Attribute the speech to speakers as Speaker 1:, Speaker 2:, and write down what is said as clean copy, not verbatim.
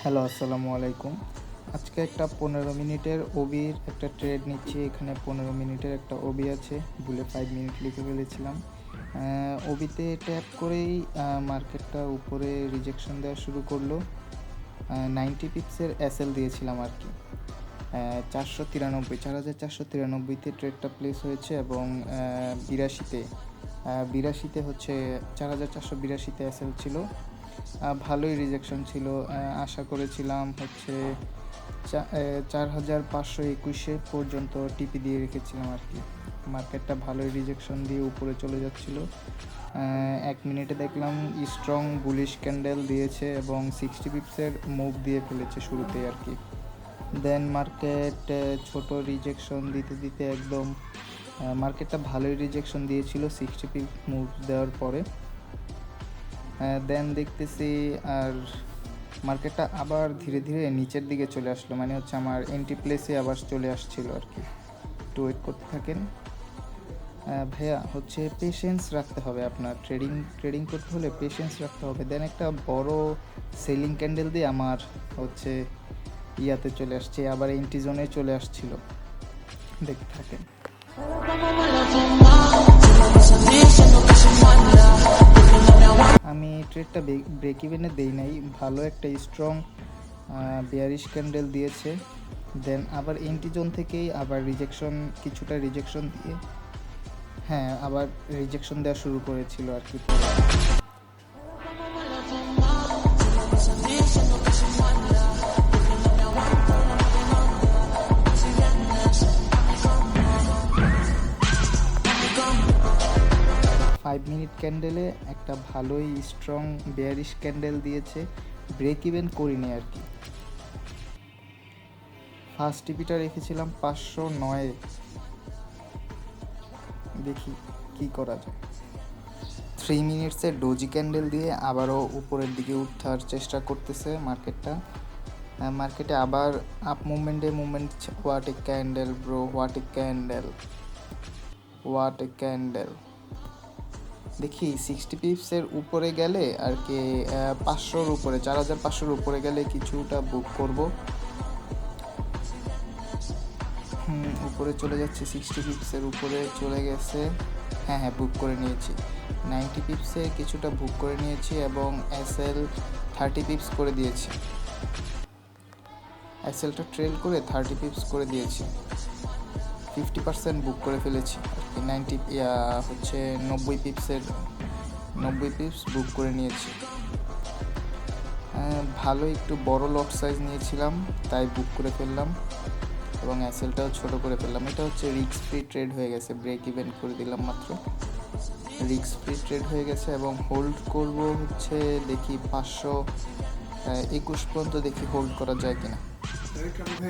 Speaker 1: Hello, আসসালামু আলাইকুম। আজকে একটা 15 মিনিটের ওবির একটা ট্রেড নিচ্ছি। এখানে 15 মিনিটের একটা ওবি আছে, ভুলে 5 মিনিট লিখে ফেলেছিলাম। ওবিতে ট্যাপ করেই মার্কেটটা উপরে রিজেকশন দেওয়া শুরু করলো। 90 পিপসের এসএল দিয়েছিলাম আর কি। 4493 ট্রেডটা প্লেস হয়েছে এবং 82তে হচ্ছে 4482তে এসএল ছিল। ভালোই রিজেকশন ছিল। আশা করেছিলাম হচ্ছে 4521 পর্যন্ত টিপি দিয়ে রেখেছিলাম আর কি। মার্কেটটা ভালোই রিজেকশন দিয়ে উপরে চলে যাচ্ছিল। 1 মিনিটে দেখলাম স্ট্রং বুলিশ ক্যান্ডেল দিয়েছে এবং 60 পিপসের মুভ দিয়ে ফেলেছে শুরুতেই আর কি। দেন মার্কেট ছোট রিজেকশন দিতে দিতে একদম মার্কেটটা ভালোই রিজেকশন দিয়েছিল 60 পিপস মুভ দেওয়ার পরে। দেন দেখতেছি আর মার্কেটটা আবার ধীরে ধীরে নিচের দিকে চলে আসলো, মানে হচ্ছে আমার এন্ট্রি প্লেসে আবার চলে আসছিল আর কি। একটু ওয়েট করতে থাকেন ভাইয়া। হচ্ছে পেশেন্স রাখতে হবে, আপনার ট্রেডিং করতে হলে পেশেন্স রাখতে হবে। দেন একটা বড় সেলিং ক্যান্ডেল দিয়ে আমার হচ্ছে ইয়াতে চলে আসছে, আবার এন্ট্রি জোনে চলে আসছিল। দেখতে থাকেন। আমি ট্রেডটা ব্রেক ইভেনে দেই নাই, ভালো একটা স্ট্রং বেয়ারিশ ক্যান্ডেল দিয়েছে। দেন আবার এন্ট্রি জোন থেকেই আবার কিছুটা রিজেকশন দিয়ে আবার রিজেকশন দেওয়া শুরু করেছিল আর কি। 5 মিনিট ক্যান্ডেলে একটা ভালোই স্ট্রং বেয়ারিশ ক্যান্ডেল দিয়েছে, ব্রেক ইভেন করিনি আর কি। ফার্স্ট টিপিটা রেখেছিলাম 509, দেখি কি করা যায়। 3 মিনিটসের ডোজি ক্যান্ডেল দিয়ে আবারও উপরের দিকে উঠার চেষ্টা করতেছে মার্কেটে আবার up movement. What a candle bro, what a candle. দেখি 60 পিপসের উপরে গেলে আর কি 500-র উপরে 4500-র উপরে গেলে কিছুটা বুক করব। উপরে চলে যাচ্ছে, 60 পিপসের উপরে চলে গেছে। হ্যাঁ বুক করে নিয়েছি। 90 পিপসে কিছুটা বুক করে নিয়েছি এবং এসএল 30 পিপস করে দিয়েছি। এসএলটা ট্রেল করে 30 পিপস করে দিয়েছি, 50% বুক করে ফেলেছি আর কি। 90 পিপস বুক করে নিয়েছি। ভালো একটু বড় লট সাইজ নিয়েছিলাম, তাই বুক করে ফেললাম এবং এসএলটাও ছোট করে ফেললাম। এটা হচ্ছে রিস্ক ফ্রি ট্রেড হয়ে গেছে, ব্রেক ইভেন করে দিলাম মাত্র। রিস্ক ফ্রি ট্রেড হয়ে গেছে এবং হোল্ড করব হচ্ছে দেখি 521 পর্যন্ত, দেখি হোল্ড করা যায় কিনা।